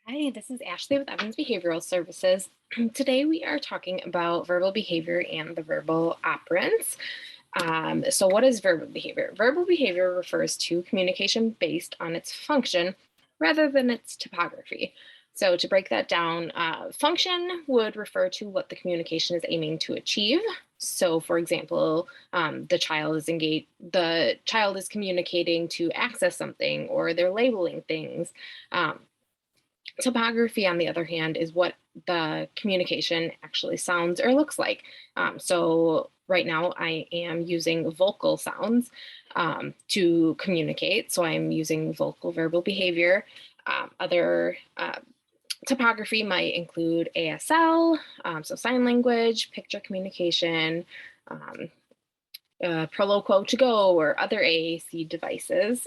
Hi, this is Ashley with Evans Behavioral Services. Today we are talking about verbal behavior and the verbal operants. So what is verbal behavior? Verbal behavior refers to communication based on its function rather than its topography. So to break that down, function would refer to what the communication is aiming to achieve. So for example, the child is communicating to access something, or they're labeling things. Um, Topography, on the other hand, is what the communication actually sounds or looks like. So right now I am using vocal sounds to communicate. So I'm using vocal verbal behavior. Other topography might include ASL, so sign language, picture communication, um, Proloquo to go, or other AAC devices.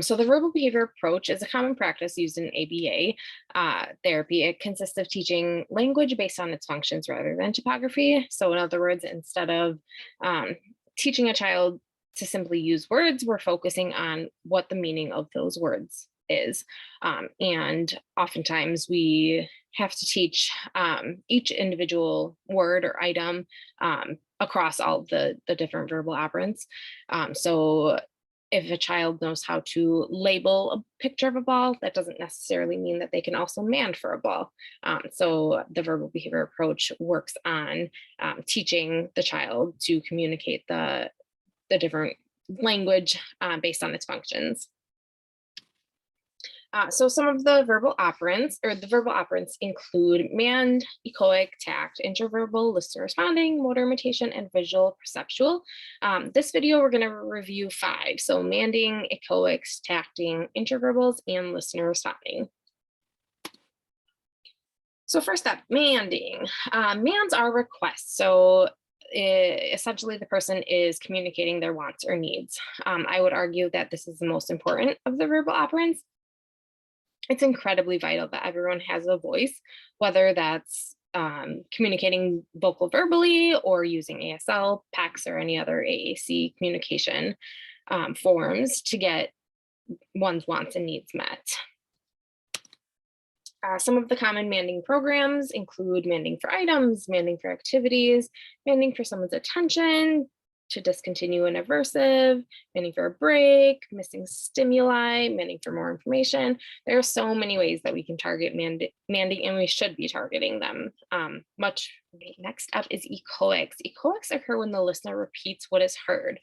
So the verbal behavior approach is a common practice used in ABA therapy. It consists of teaching language based on its functions rather than topography. So in other words, instead of teaching a child to simply use words, we're focusing on what the meaning of those words is. And oftentimes we have to teach each individual word or item across all the different verbal operants. So if a child knows how to label a picture of a ball, that doesn't necessarily mean that they can also mand for a ball. So the verbal behavior approach works on teaching the child to communicate the different language based on its functions. So some of the verbal operants include mand, echoic, tact, intraverbal, listener responding, motor imitation, and visual perceptual. This video, we're going to review 5. So manding, echoics, tacting, intraverbals, and listener responding. So first up, manding. Mands are requests. So essentially the person is communicating their wants or needs. I would argue that this is the most important of the verbal operants. It's incredibly vital that everyone has a voice, whether that's communicating vocal verbally or using ASL, PACS, or any other AAC communication forms to get one's wants and needs met. Some of the common manding programs include manding for items, manding for activities, manding for someone's attention, to discontinue an aversive, manding for a break, missing stimuli, manding for more information. There are so many ways that we can target manding, and we should be targeting them. Next up is echoics. Echoics occur when the listener repeats what is heard.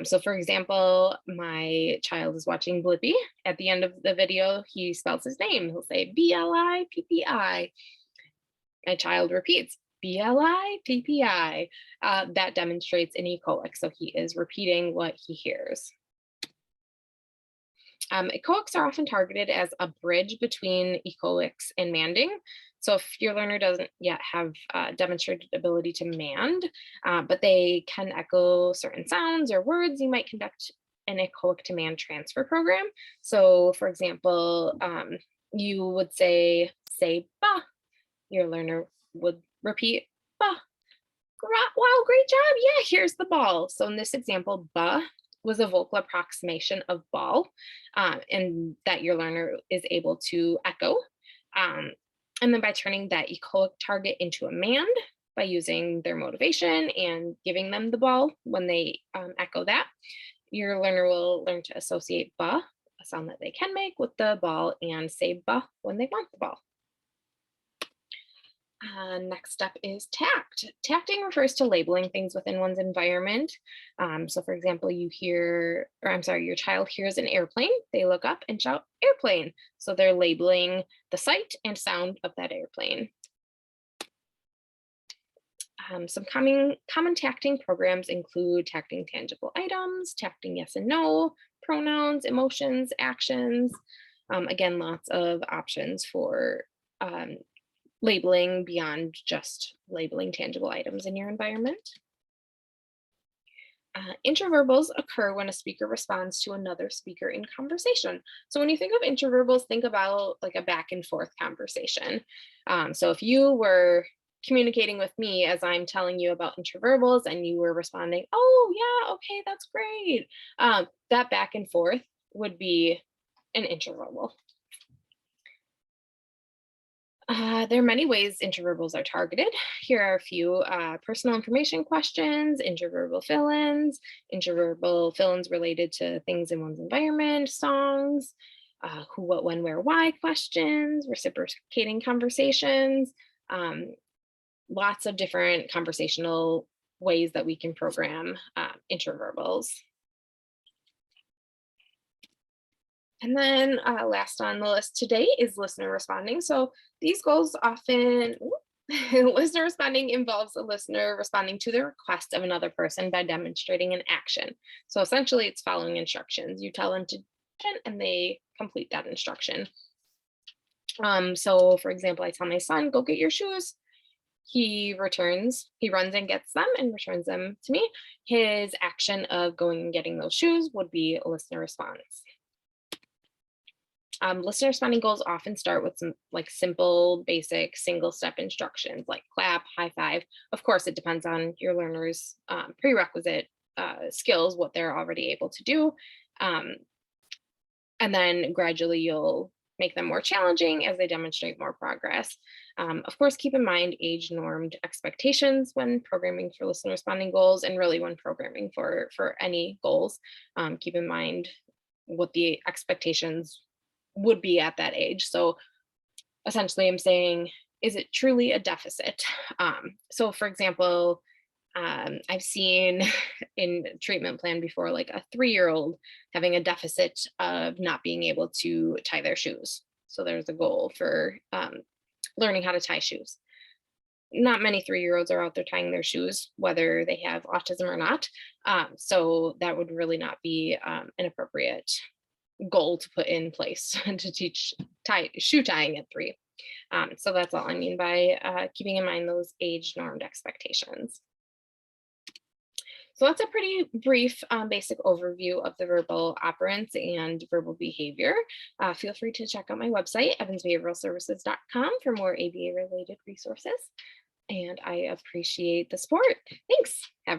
So for example, my child is watching Blippi. At the end of the video, he spells his name. He'll say Blippi. My child repeats Blippi. That demonstrates an echoic, so he is repeating what he hears. Echoics are often targeted as a bridge between echoics and manding. So if your learner doesn't yet have demonstrated ability to mand, but they can echo certain sounds or words, you might conduct an echoic to mand transfer program. So for example, you would say ba. Your learner would repeat ba. Wow, great job. Yeah, here's the ball. So in this example, ba was a vocal approximation of ball, and that your learner is able to echo. And then by turning that echoic target into a mand, by using their motivation and giving them the ball when they echo that, your learner will learn to associate ba, a sound that they can make, with the ball, and say ba when they want the ball. Next up is tact. Tacting refers to labeling things within one's environment. So for example, your child hears an airplane, they look up and shout airplane. So they're labeling the sight and sound of that airplane. Some common tacting programs include tacting tangible items, tacting yes and no, pronouns, emotions, actions. Again, lots of options for labeling beyond just labeling tangible items in your environment. Intraverbals occur when a speaker responds to another speaker in conversation. So when you think of intraverbals, think about like a back and forth conversation. So if you were communicating with me as I'm telling you about intraverbals and you were responding, oh yeah, okay, that's great. That back and forth would be and intraverbal. There are many ways intraverbals are targeted. Here are a few personal information questions, intraverbal fill-ins related to things in one's environment, songs, who, what, when, where, why questions, reciprocating conversations, um, lots of different conversational ways that we can program intraverbals. And then last on the list today is listener responding. So these goals often, listener responding involves a listener responding to the request of another person by demonstrating an action. So essentially it's following instructions. You tell them to do it and they complete that instruction. So for example, I tell my son, go get your shoes. He runs and gets them and returns them to me. His action of going and getting those shoes would be a listener response. Listener responding goals often start with some like simple, basic single step instructions like clap, high five. Of course, it depends on your learner's prerequisite skills, what they're already able to do. And then gradually you'll make them more challenging as they demonstrate more progress. Of course, keep in mind age normed expectations when programming for listener responding goals, and really when programming for any goals. Keep in mind what the expectations would be at that age. So essentially I'm saying, is it truly a deficit? So for example, I've seen in treatment plan before, like a 3-year-old having a deficit of not being able to tie their shoes. So there's a goal for learning how to tie shoes. Not many 3-year-olds are out there tying their shoes, whether they have autism or not. So that would really not be an appropriate goal to put in place to teach shoe tying at 3. So that's all I mean by keeping in mind those age normed expectations. So that's a pretty brief basic overview of the verbal operants and verbal behavior. Feel free to check out my website, evansbehavioralservices.com, for more ABA related resources. And I appreciate the support. Thanks.